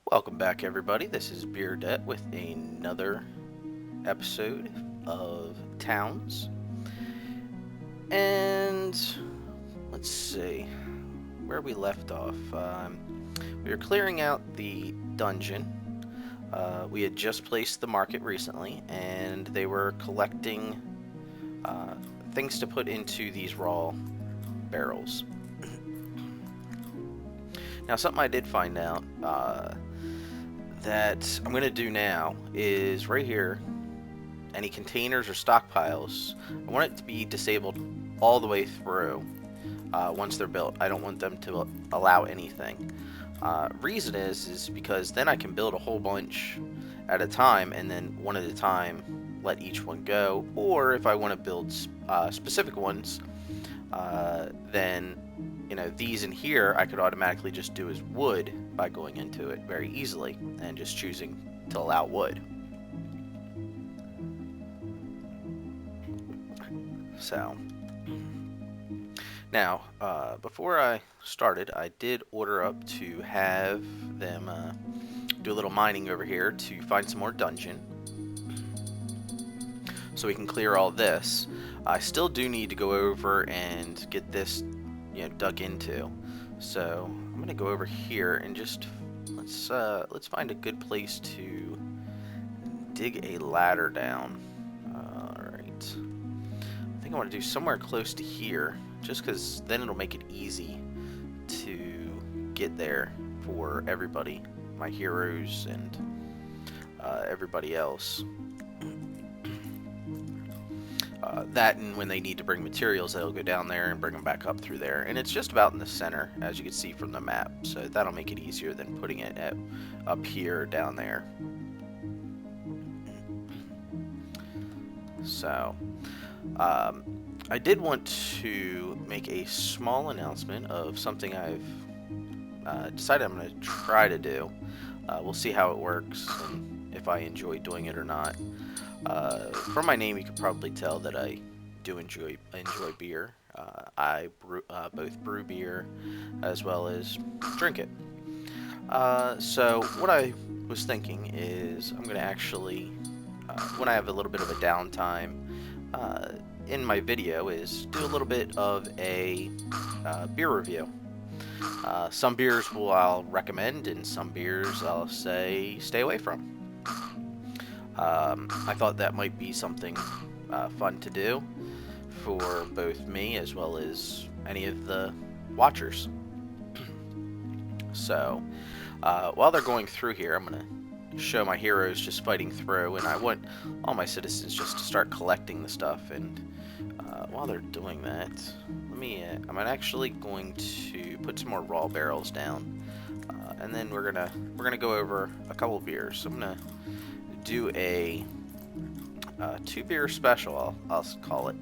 Welcome back, everybody. This is Beerdette with another episode of Towns. And let's see where we left off. We were clearing out the dungeon. We had just placed the market recently, and they were collecting things to put into these raw barrels. Now, something I did find out that I'm going to do now is right here, any containers or stockpiles, I want it to be disabled all the way through once they're built. I don't want them to allow anything. Reason is because then I can build a whole bunch at a time, and then one at a time let each one go. Or if I want to build specific ones, then these in here I could automatically just do as wood by going into it very easily and just choosing to allow wood. So now, before I started, I did order up to have them do a little mining over here to find some more dungeon, so we can clear all this. I still do need to go over and get this, dug into. So I'm gonna go over here and just let's find a good place to dig a ladder down. All right. I think I want to do somewhere close to here, just because then it'll make it easy to get there for everybody, my heroes and everybody else. That, and when they need to bring materials, they'll go down there and bring them back up through there. And it's just about in the center, as you can see from the map. So that'll make it easier than putting it up here or down there. So, I did want to make a small announcement of something I've decided I'm going to try to do. We'll see how it works and if I enjoy doing it or not. From my name, you could probably tell that I do enjoy beer. I both brew beer as well as drink it. So what I was thinking is I'm going to actually, when I have a little bit of a downtime in my video, is do a little bit of a beer review. Some beers I'll recommend, and some beers I'll say stay away from. I thought that might be something fun to do for both me as well as any of the watchers. So, while they're going through here, I'm going to show my heroes just fighting through, and I want all my citizens just to start collecting the stuff. And while they're doing that, I'm actually going to put some more raw barrels down, and then we're gonna go over a couple beers. So I'm gonna do a 2-beer special, I'll call it,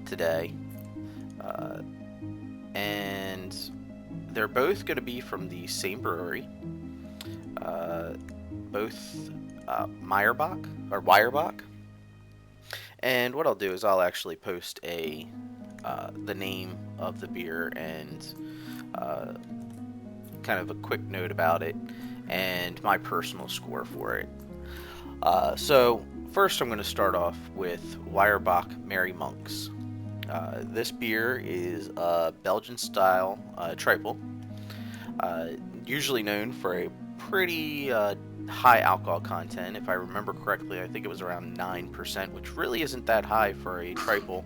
today, and they're both going to be from the same brewery, both Weyerbacher. And what I'll do is I'll actually post the name of the beer and kind of a quick note about it and my personal score for it. So first I'm going to start off with Weyerbacher Merry Monks. This beer is a Belgian-style triple, usually known for a pretty high alcohol content. If I remember correctly, I think it was around 9%, which really isn't that high for a triple.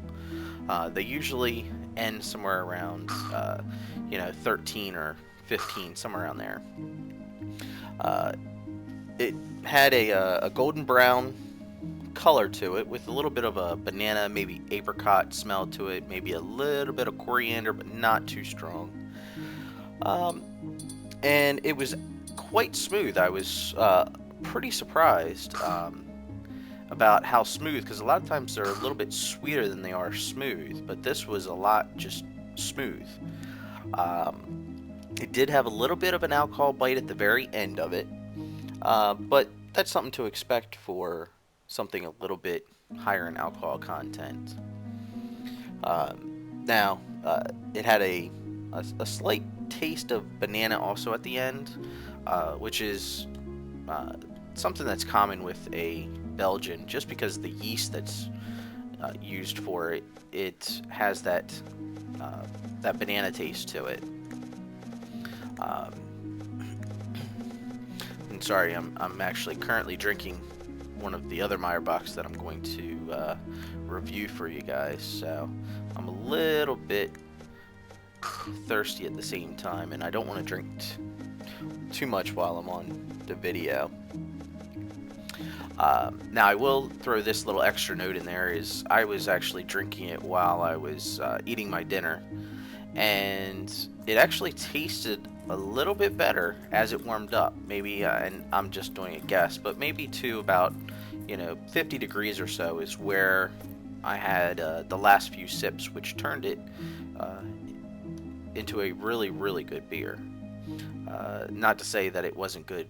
They usually end somewhere around 13 or 15, somewhere around there. It had a golden brown color to it with a little bit of a banana, maybe apricot smell to it, maybe a little bit of coriander, but not too strong. And it was quite smooth. I was pretty surprised about how smooth, because a lot of times they're a little bit sweeter than they are smooth, but this was a lot just smooth. It did have a little bit of an alcohol bite at the very end of it, but that's something to expect for something a little bit higher in alcohol content. It had a slight taste of banana also at the end, which is something that's common with a Belgian, just because the yeast that's used for it, it has that banana taste to it. Um, and sorry, I'm actually currently drinking one of the other Meyerbacher that I'm going to review for you guys, so I'm a little bit thirsty at the same time, and I don't want to drink too much while I'm on the video. Now I will throw this little extra note in there, is I was actually drinking it while I was eating my dinner, and it actually tasted a little bit better as it warmed up. Maybe, and I'm just doing a guess, but maybe to about 50 degrees or so is where I had the last few sips, which turned it into a really, really good beer. Not to say that it wasn't good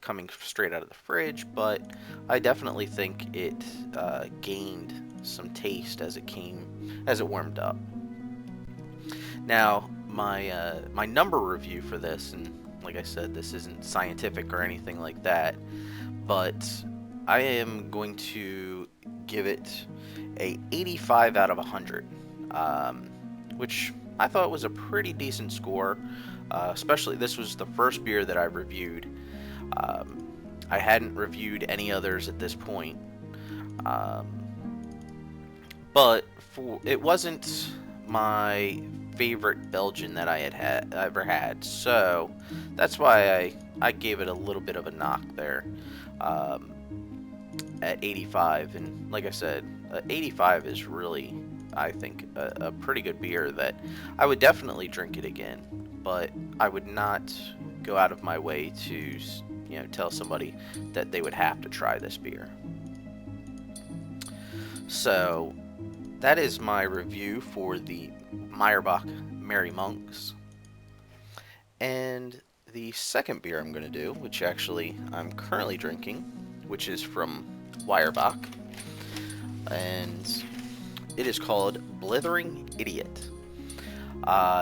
coming straight out of the fridge, but I definitely think it gained some taste as it warmed up. Now, my number review for this, and like I said, this isn't scientific or anything like that, but I am going to give it a 85 out of 100, which I thought was a pretty decent score. Especially, this was the first beer that I reviewed. I hadn't reviewed any others at this point, but it wasn't my favorite Belgian that I had ever had, so that's why I gave it a little bit of a knock there at 85. And like I said, 85 is really, I think, a pretty good beer that I would definitely drink it again, but I would not go out of my way to tell somebody that they would have to try this beer. So that is my review for the Weyerbacher Merry Monks. And the second beer I'm going to do, which actually I'm currently drinking, which is from Weyerbacher, and it is called Blithering Idiot.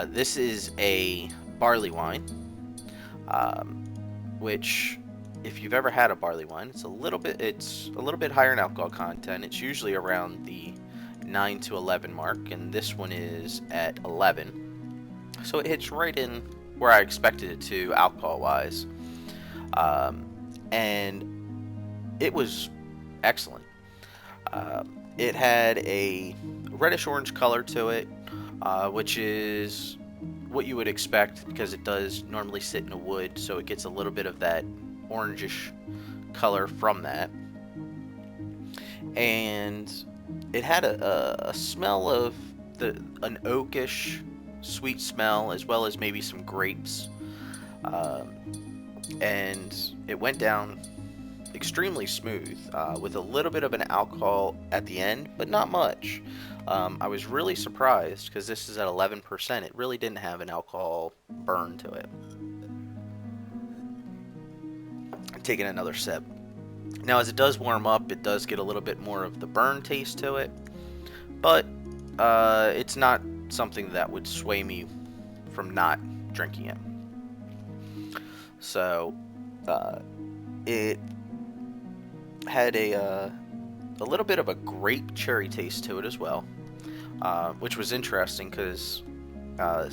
This is a barley wine, which, if you've ever had a barley wine, it's a little bit higher in alcohol content. It's usually around the 9 to 11 mark, and this one is at 11. So it hits right in where I expected it to, alcohol-wise. And it was excellent. It had a reddish-orange color to it, which is what you would expect, because it does normally sit in a wood, so it gets a little bit of that orangish color from that. And it had a smell of an oakish sweet smell, as well as maybe some grapes, and it went down extremely smooth, with a little bit of an alcohol at the end, but not much. I was really surprised, because this is at 11%. It really didn't have an alcohol burn to it. I'm taking another sip. Now, as it does warm up, it does get a little bit more of the burn taste to it, but it's not something that would sway me from not drinking it. So, it had a little bit of a grape cherry taste to it as well, which was interesting, because a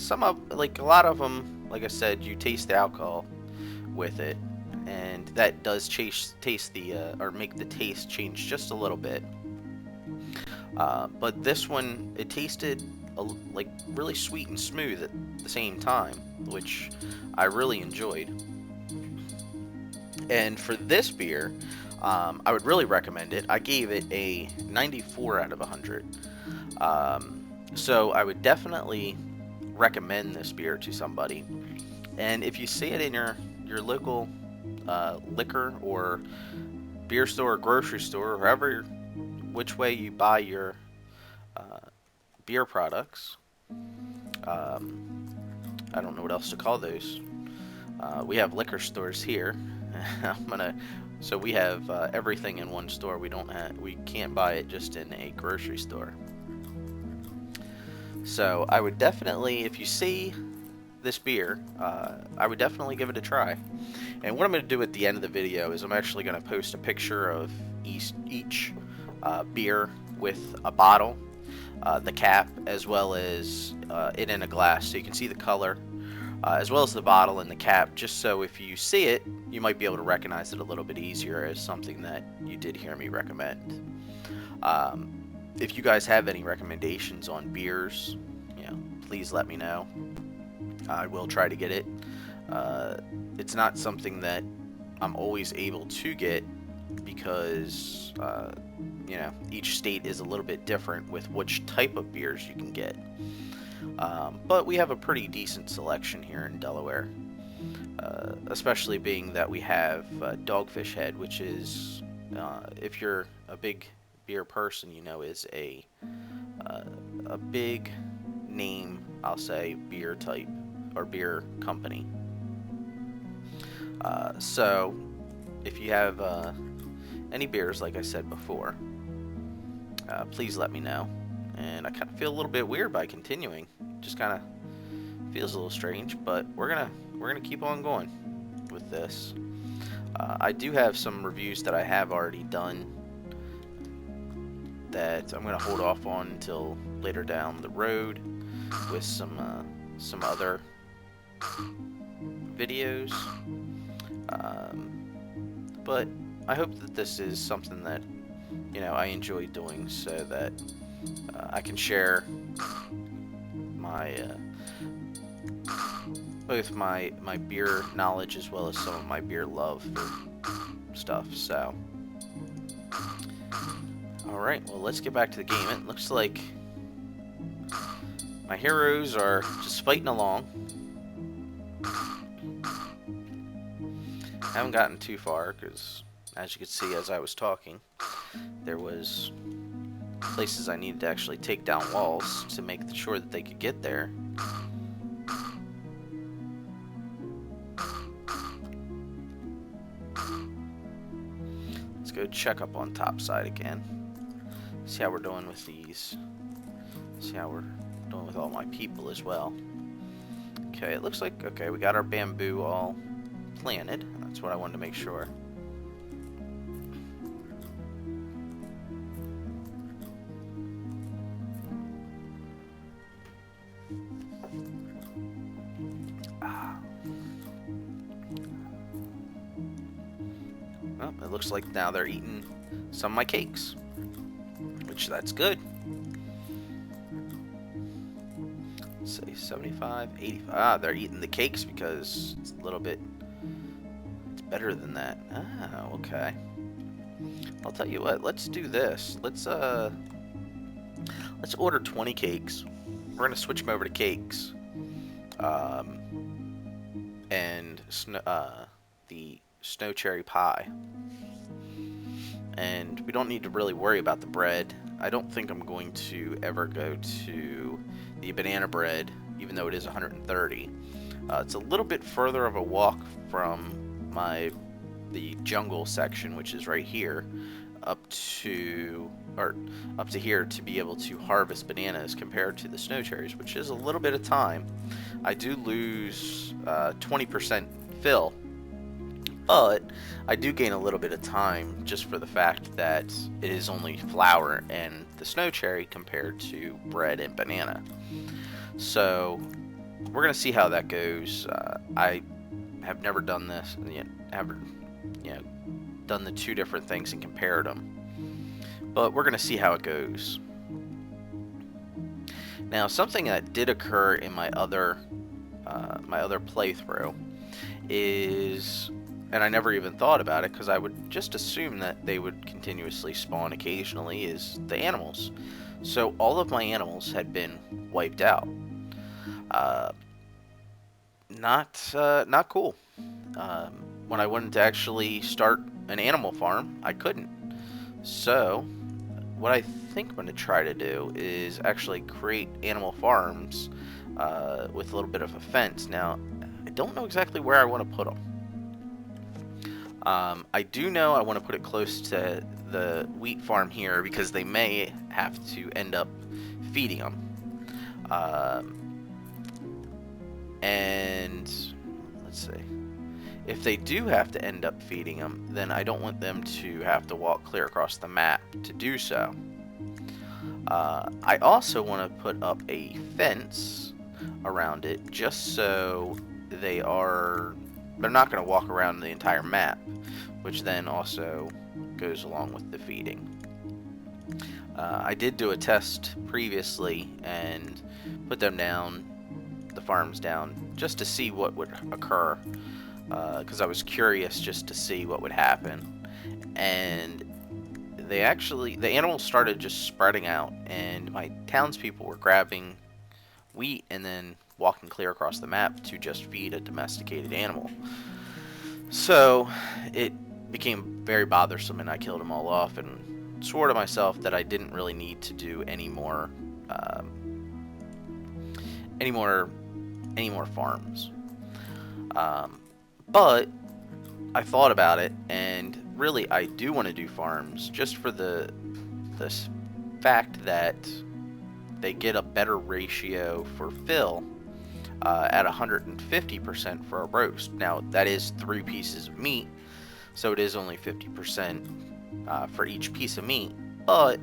lot of them, like I said, you taste the alcohol with it, and that does taste the or make the taste change just a little bit. But this one, it tasted like really sweet and smooth at the same time, which I really enjoyed. And for this beer, I would really recommend it. I gave it a 94 out of 100. So I would definitely recommend this beer to somebody. And if you see it in your local liquor or beer store or grocery store, or which way you buy your beer products, I don't know what else to call those. We have liquor stores here. So we have everything in one store. We can't buy it just in a grocery store. So I would definitely, if you see this beer, I would definitely give it a try. And what I'm going to do at the end of the video is I'm actually going to post a picture of each beer with a bottle, the cap, as well as it in a glass, so you can see the color, as well as the bottle and the cap, just so if you see it, you might be able to recognize it a little bit easier as something that you did hear me recommend. If you guys have any recommendations on beers, please let me know. I will try to get it. It's not something that I'm always able to get because, each state is a little bit different with which type of beers you can get. But we have a pretty decent selection here in Delaware, especially being that we have Dogfish Head, which is, if you're a big beer person, is a big name, I'll say, beer type or beer company. So if you have any beers, like I said before, please let me know. And I kind of feel a little bit weird by continuing. Just kind of feels a little strange, but we're gonna keep on going with this. I do have some reviews that I have already done that I'm gonna hold off on until later down the road with some other videos. But I hope that this is something that I enjoy doing, so that I can share my both my beer knowledge as well as some of my beer love for stuff. So, alright, well, let's get back to the game. It looks like my heroes are just fighting along. I haven't gotten too far because, as you could see as I was talking, there was places I needed to actually take down walls to make sure that they could get there. Let's go check up on top side again. See how we're doing with these. See how we're doing with all my people as well. Okay, it looks like, okay, we got our bamboo all planted. That's what I wanted to make sure. Well, it looks like now they're eating some of my cakes, which that's good. Let's say 75, 85. Ah, they're eating the cakes because it's a little bit better than that. Ah, okay. I'll tell you what, let's do this. Let's order 20 cakes. We're gonna switch them over to cakes. And the snow cherry pie. And we don't need to really worry about the bread. I don't think I'm going to ever go to the banana bread, even though it is 130. It's a little bit further of a walk from the jungle section, which is right here, up to here to be able to harvest bananas compared to the snow cherries, which is a little bit of time. I do lose 20% fill, but I do gain a little bit of time just for the fact that it is only flour and the snow cherry compared to bread and banana. So we're gonna see how that goes. I have never done this, done the two different things and compared them, but we're gonna see how it goes. Now, something that did occur in my other playthrough is, and I never even thought about it because I would just assume that they would continuously spawn occasionally, is the animals. So all of my animals had been wiped out. Not cool. When I wanted to actually start an animal farm, I couldn't. So what I think I'm going to try to do is actually create animal farms with a little bit of a fence. Now, I don't know exactly where I want to put them. I do know I want to put it close to the wheat farm here because they may have to end up feeding them. And let's see. If they do have to end up feeding them, then I don't want them to have to walk clear across the map to do so. I also want to put up a fence around it, just so they're not going to walk around the entire map, which then also goes along with the feeding. I did do a test previously and put them down, the farms down, just to see what would occur, because I was curious just to see what would happen. And the animals started just spreading out, and my townspeople were grabbing wheat and then walking clear across the map to just feed a domesticated animal. So it became very bothersome, and I killed them all off and swore to myself that I didn't really need to do any more farms. But I thought about it, and really I do want to do farms just for this fact that they get a better ratio for fill at 150% for a roast. Now that is 3 pieces of meat, so it is only 50% for each piece of meat, but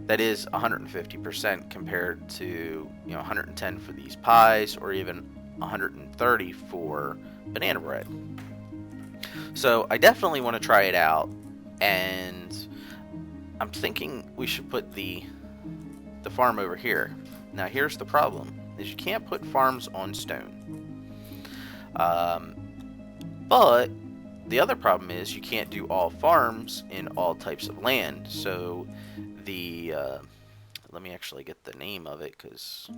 that is 150% compared to 110 for these pies, or even 130 for banana bread. So I definitely want to try it out, and I'm thinking we should put the farm over here. Now here's the problem, is you can't put farms on stone. But the other problem is you can't do all farms in all types of land. So let me actually get the name of it, because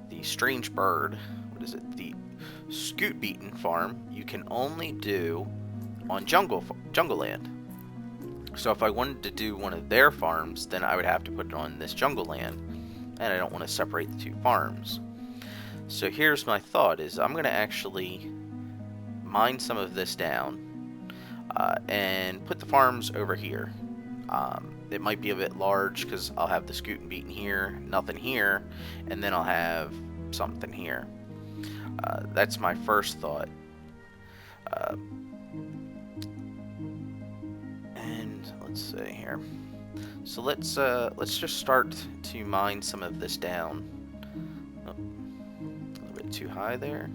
the strange bird, what is it? The scoot beaten farm you can only do on jungle land. So if I wanted to do one of their farms, then I would have to put it on this jungle land, and I don't want to separate the 2 farms. So here's my thought, is I'm going to actually mine some of this down and put the farms over here. It might be a bit large because I'll have the scoot and beaten here, nothing here, and then I'll have something here. That's my first thought. And let's see here. So let's just start to mine some of this down. Oh, a little bit too high there.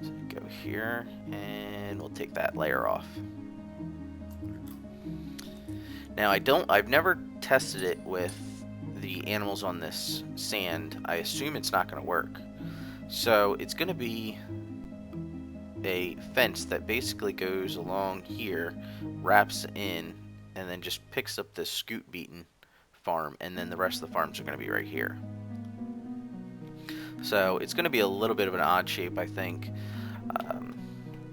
So go here, and we'll take that layer off. Now I've never tested it with the animals on this sand. I assume it's not going to work. So it's going to be a fence that basically goes along here, wraps in, and then just picks up this scoot beaten farm, and then the rest of the farms are going to be right here. So it's going to be a little bit of an odd shape, I think.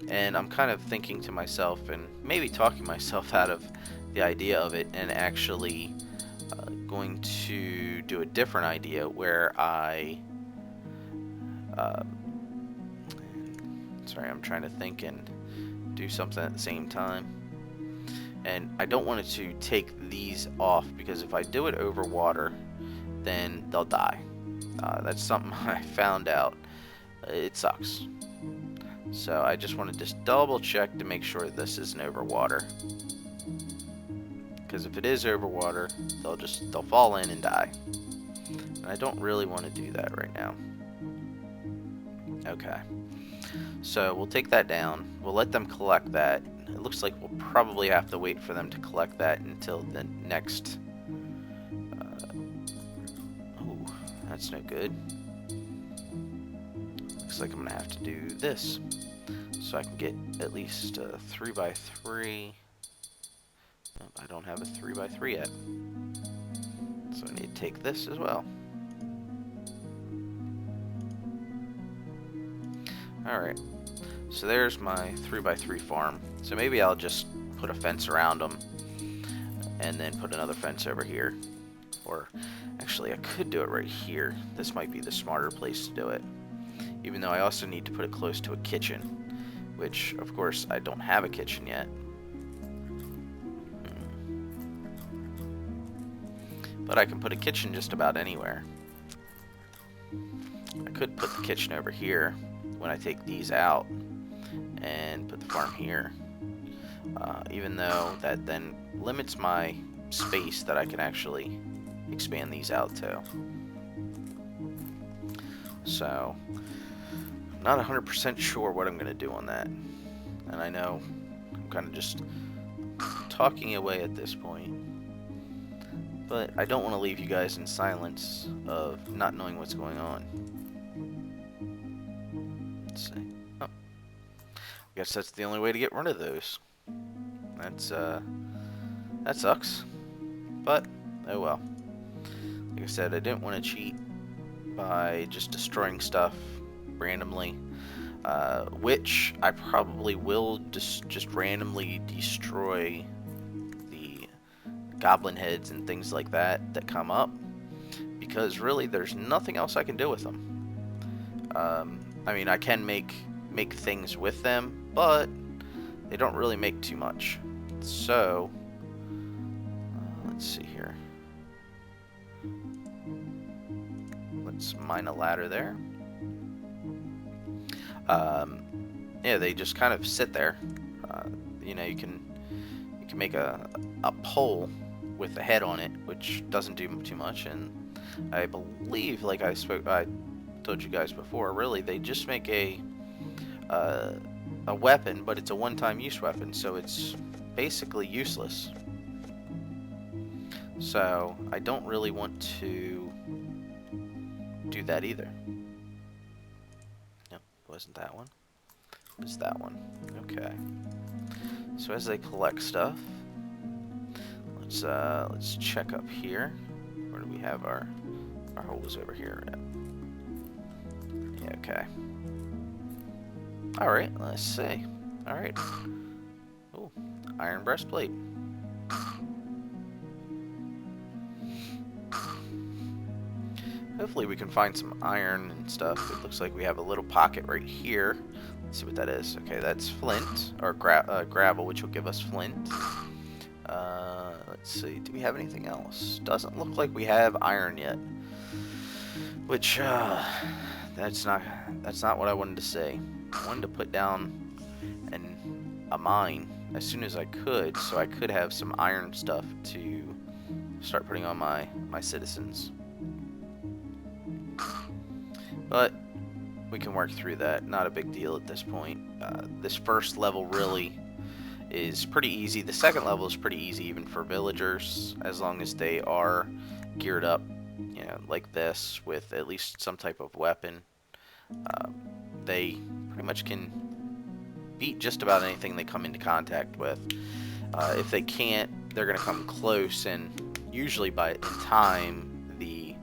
And I'm kind of thinking to myself, and maybe talking myself out of the idea of it, and actually going to do a different idea where I sorry, I'm trying to think and do something at the same time. And I don't want it to take these off, because if I do it over water, then they'll die. That's something I found out. It sucks. So I just want to just double check to make sure this isn't over water. Because if it is over water, they'll fall in and die. And I don't really want to do that right now. Okay. So we'll take that down. We'll let them collect that. It looks like we'll probably have to wait for them to collect that until the next... oh, that's no good. Looks like I'm going to have to do this. So I can get at least a 3x3. Nope, I don't have a 3x3 yet. So I need to take this as well. Alright. So there's my 3x3 farm. So maybe I'll just put a fence around them, and then put another fence over here. Or actually I could do it right here. This might be the smarter place to do it. Even though I also need to put it close to a kitchen, which of course I don't have a kitchen yet. But I can put a kitchen just about anywhere. I could put the kitchen over here, when I take these out and put the farm here. Even though that then limits my space that I can actually expand these out to. So, not 100% sure what I'm going to do on that. And I know I'm kind of just talking away at this point. But I don't want to leave you guys in silence of not knowing what's going on. Let's see. Oh. I guess that's the only way to get rid of those. That sucks. But, oh well. Like I said, I didn't want to cheat by just destroying stuff randomly. Which I probably will just randomly destroy the goblin heads and things like that come up. Because really, there's nothing else I can do with them. I mean, I can make things with them, but they don't really make too much. So, let's see here. Let's mine a ladder there. Yeah, they just kind of sit there. You know, you can make a pole with a head on it, which doesn't do too much. And I believe, like I told you guys before, really they just make a weapon, but it's a one-time use weapon, so it's basically useless. So I don't really want to do that either. Nope, wasn't that one. It was that one. Okay. So as they collect stuff, let's check up here. Where do we have our holes over here? Yeah, okay. All right, let's see. All right. Ooh, iron breastplate. Hopefully we can find some iron and stuff. It looks like we have a little pocket right here. Let's see what that is. Okay, that's flint, or gravel, which will give us flint. Let's see, do we have anything else? Doesn't look like we have iron yet. Which, that's not what I wanted to say. I wanted to put down a mine as soon as I could, so I could have some iron stuff to start putting on my citizens. But we can work through that. Not a big deal at this point. This first level really is pretty easy. The second level is pretty easy even for villagers, as long as they are geared up, you know, like this, with at least some type of weapon. They pretty much can beat just about anything they come into contact with. If they can't, they're going to come close, and usually in time, the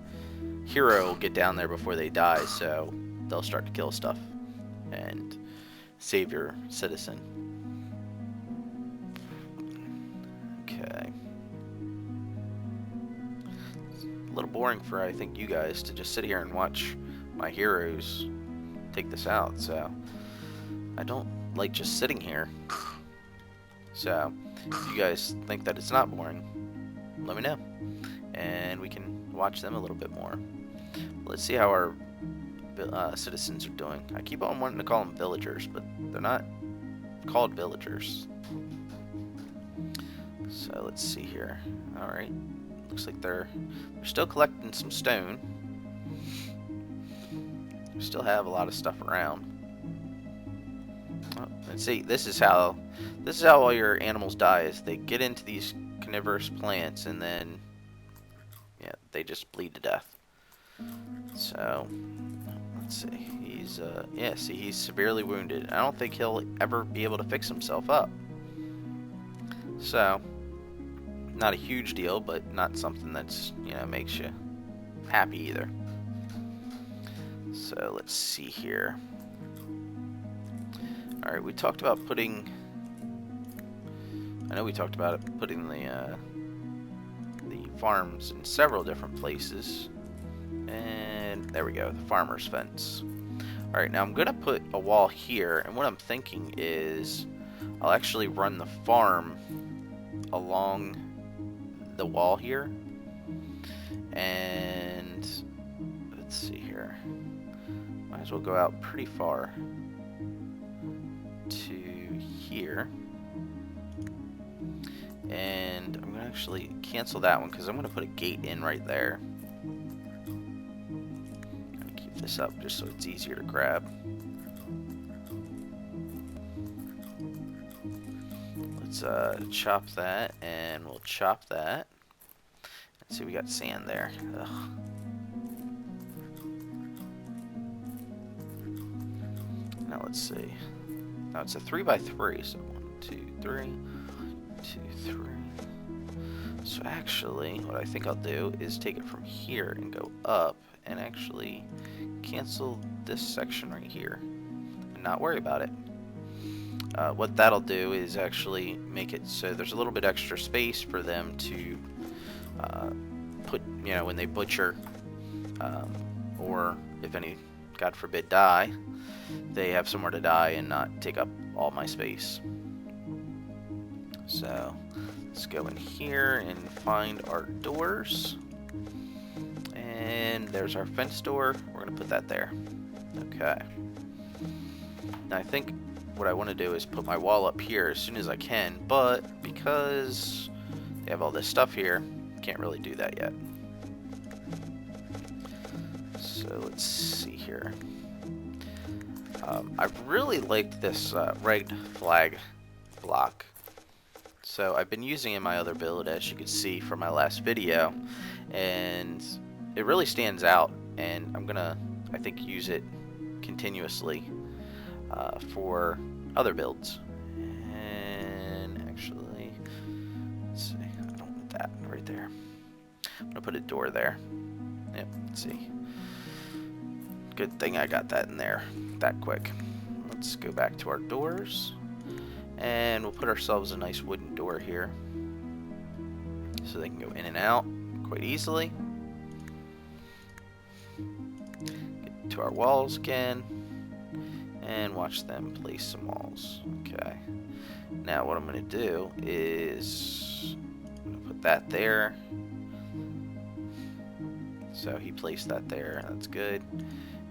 hero will get down there before they die, so they'll start to kill stuff and save your citizen. Okay. It's a little boring for, I think, you guys to just sit here and watch my heroes take this out, so I don't like just sitting here. So if you guys think that it's not boring, let me know, and we can watch them a little bit more. Let's see how our citizens are doing. I keep on wanting to call them villagers, but they're not called villagers. So let's see here. All right, looks like they're still collecting some stone. We still have a lot of stuff around. Oh, let's see. This is how all your animals die. Is they get into these carnivorous plants and then, yeah, they just bleed to death. So let's see. He's yeah. See, he's severely wounded. I don't think he'll ever be able to fix himself up. So, not a huge deal, but not something that's, you know, makes you happy either. So let's see here. All right, we talked about putting. I know we talked about it, putting the farms in several different places, and there we go, the farmer's fence. All right, now I'm gonna put a wall here, and what I'm thinking is I'll actually run the farm along the wall here, and let's see here. Might as well go out pretty far to here. And I'm going to actually cancel that one because I'm going to put a gate in right there. I'm going to keep this up just so it's easier to grab. Let's chop that, and we'll chop that. Let's see, we got sand there. Ugh. Now let's see. Now it's a 3x3, so 1, 2, 3, 2, 3. So actually, what I think I'll do is take it from here and go up, and actually cancel this section right here, and not worry about it. What that'll do is actually make it so there's a little bit extra space for them to put, you know, when they butcher, or if any, God forbid, die, they have somewhere to die and not take up all my space. So let's go in here and find our doors. And there's our fence door. We're going to put that there. Okay. Now I think what I want to do is put my wall up here as soon as I can, but because they have all this stuff here, can't really do that yet. So let's see here. I really like this red flag block. So I've been using it in my other build, as you can see from my last video, and it really stands out, and I'm gonna, I think, use it continuously for other builds. And actually, let's see, I don't want that right there. I'm gonna put a door there. Yep, let's see. Good thing I got that in there that quick. Let's go back to our doors, and we'll put ourselves a nice wooden door here so they can go in and out quite easily. Get to our walls again and watch them place some walls. Okay, now what I'm going to do is I'm going to put that there. So he placed that there, that's good.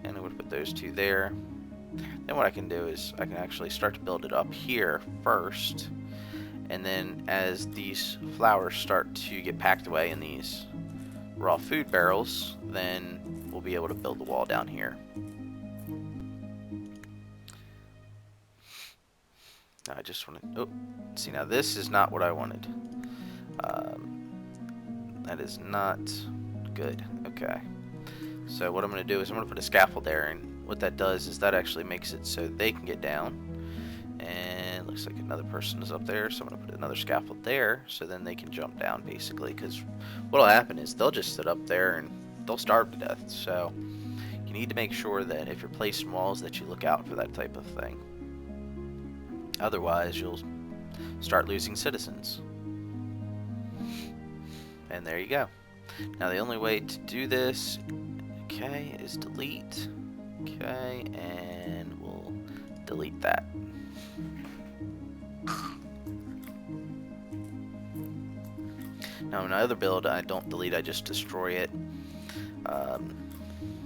And I'm going to put those two there. Then what I can do is I can actually start to build it up here first, and then as these flowers start to get packed away in these raw food barrels, then we'll be able to build the wall down here. Now I just want to, oh, see, now this is not what I wanted. That is not good. Okay. So what I'm going to do is I'm going to put a scaffold there, and what that does is that actually makes it so they can get down. And it looks like another person is up there, so I'm going to put another scaffold there so then they can jump down, basically, because what will happen is they'll just sit up there and they'll starve to death. So you need to make sure that if you're placing walls that you look out for that type of thing. Otherwise, you'll start losing citizens. And there you go. Now the only way to do this, okay, is delete. Okay, and we'll delete that. Now in my other build, I don't delete, I just destroy it.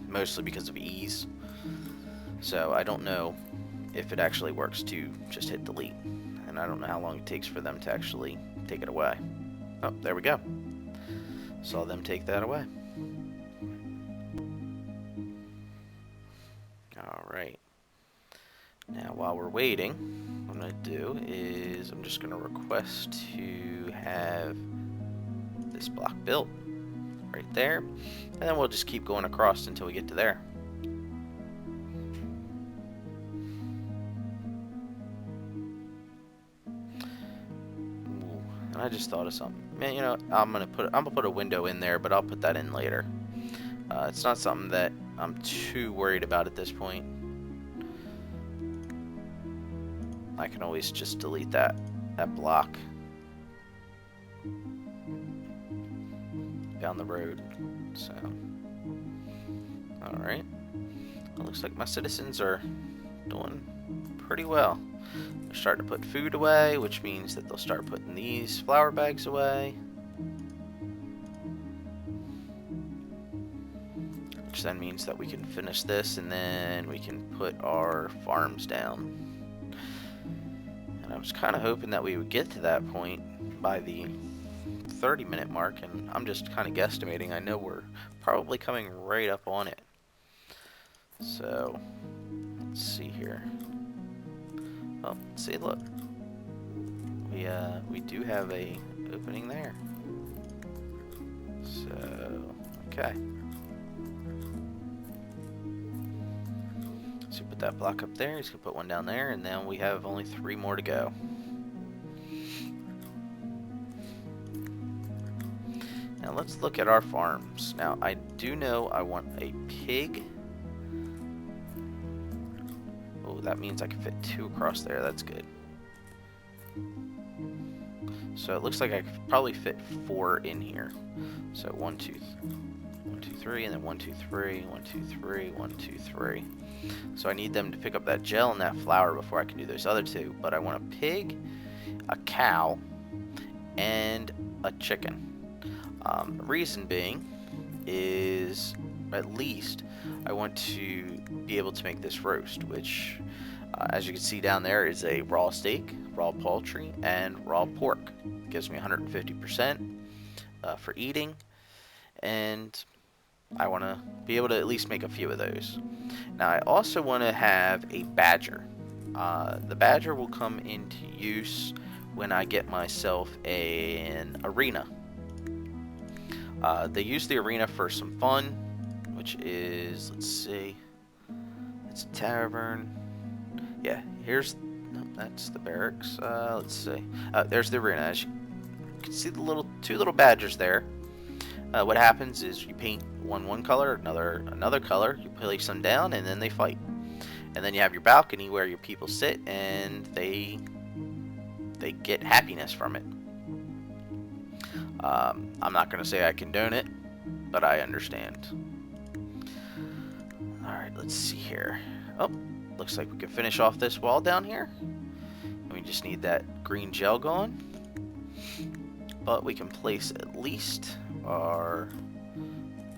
Mostly because of ease. So I don't know if it actually works to just hit delete. And I don't know how long it takes for them to actually take it away. Oh, there we go. Saw them take that away. Alright. Now while we're waiting, what I'm going to do is I'm just going to request to have this block built right there. And then we'll just keep going across until we get to there. I just thought of something. Man, you know, I'm gonna put a window in there, but I'll put that in later. It's not something that I'm too worried about at this point. I can always just delete that block down the road. So, all right. It looks like my citizens are doing pretty well. They're starting to put food away, which means that they'll start putting these flour bags away. which then means that we can finish this and then we can put our farms down. And I was kind of hoping that we would get to that point by the 30-minute mark, and I'm just kind of guesstimating. I know we're probably coming right up on it. So let's see here. Oh, see, look, we do have a opening there. So okay. So put that block up there. He's gonna put one down there, and then we have only 3 more to go. Now let's look at our farms. Now I do know I want a pig. Oh, that means I can fit 2 across there. That's good. So it looks like I could probably fit 4 in here. So 1, 2, 3, and then 1, 2, 3, 1, 2, 3, 1, 2, 3. So I need them to pick up that gel and that flour before I can do those other 2. But I want a pig, a cow, and a chicken. The reason being is at least I want to be able to make this roast, which as you can see down there is a raw steak, raw poultry, and raw pork. It gives me 150% for eating, and I want to be able to at least make a few of those. Now I also want to have a badger. The badger will come into use when I get myself an arena. They use the arena for some fun, which is, let's see, it's a tavern. Yeah, here's, no, that's the barracks. Let's see. There's the arena. As you can see, the 2 little badgers there. What happens is you paint one color, another color. You place them down, and then they fight. And then you have your balcony where your people sit, and they get happiness from it. I'm not going to say I condone it, but I understand. Alright, let's see here. Oh, looks like we can finish off this wall down here. And we just need that green gel going. But we can place at least our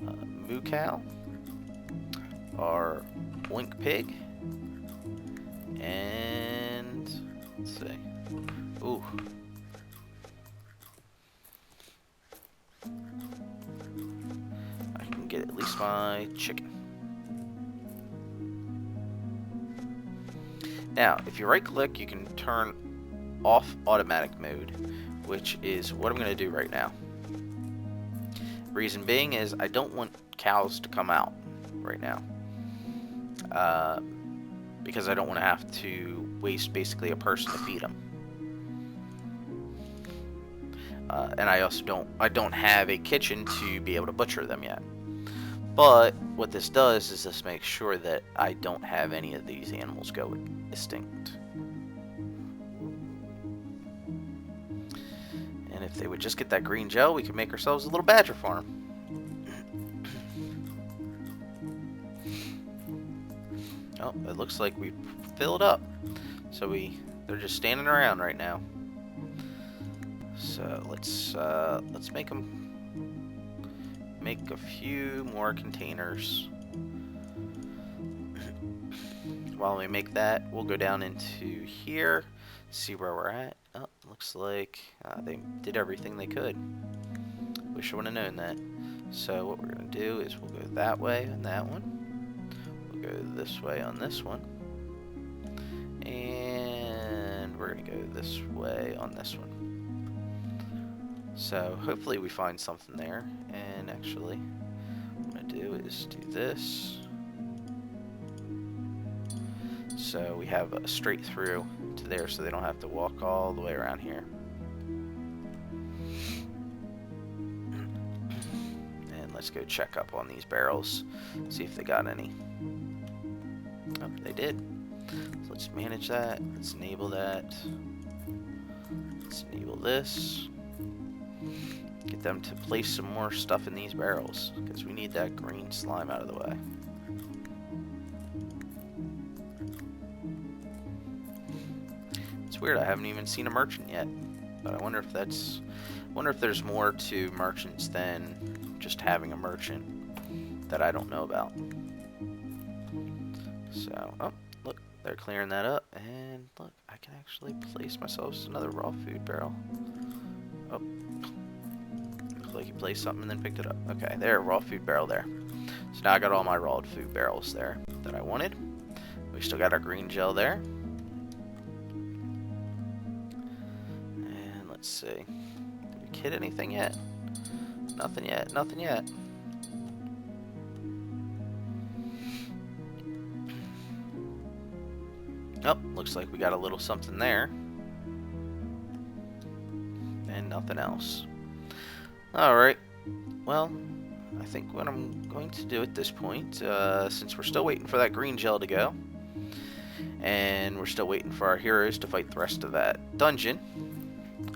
moo cow, our oink pig, and let's see. Ooh. I can get at least my chicken. Now, if you right click, you can turn off automatic mode, which is what I'm going to do right now. Reason being is I don't want cows to come out right now. Because I don't want to have to waste basically a person to feed them. And I also don't have a kitchen to be able to butcher them yet. But what this does is this makes sure that I don't have any of these animals go extinct. And if they would just get that green gel, we could make ourselves a little badger farm. Oh, it looks like we filled up. So they're just standing around right now. So let's make a few more containers. While we make that, we'll go down into here, see where we're at. Oh, looks like they did everything they could. Wish I would have known that. So what we're gonna do is we'll go that way on that one. We'll go this way on this one. And we're gonna go this way on this one. So hopefully we find something there. And actually, what I'm gonna do is do this. So we have a straight through to there, so they don't have to walk all the way around here. And let's go check up on these barrels, see if they got any. Oh, they did. So let's manage that. Let's enable that. Let's enable this. Get them to place some more stuff in these barrels, because we need that green slime out of the way. It's weird, I haven't even seen a merchant yet, but I wonder if there's more to merchants than just having a merchant. that I don't know about. So, oh, look, they're clearing that up, and look, I can actually place myself another raw food barrel. Oh, looks like you placed something and then picked it up. Okay, there, raw food barrel there. So now I got all my raw food barrels there that I wanted. We still got our green gel there. And let's see, did we hit anything yet? Nothing yet, nothing yet. Oh, looks like we got a little something there. And nothing else. Alright, well, I think what I'm going to do at this point, since we're still waiting for that green gel to go, and we're still waiting for our heroes to fight the rest of that dungeon,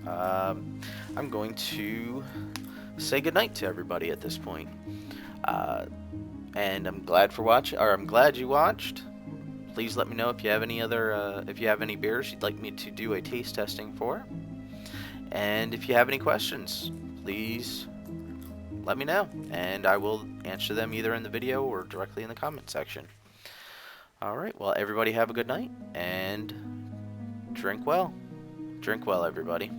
I'm going to say goodnight to everybody at this point. And I'm glad you watched. Please let me know if you have any other, if you have any beers you'd like me to do a taste testing for. And if you have any questions, please let me know, and I will answer them either in the video or directly in the comment section. Alright, well, everybody have a good night, and drink well. Drink well, everybody.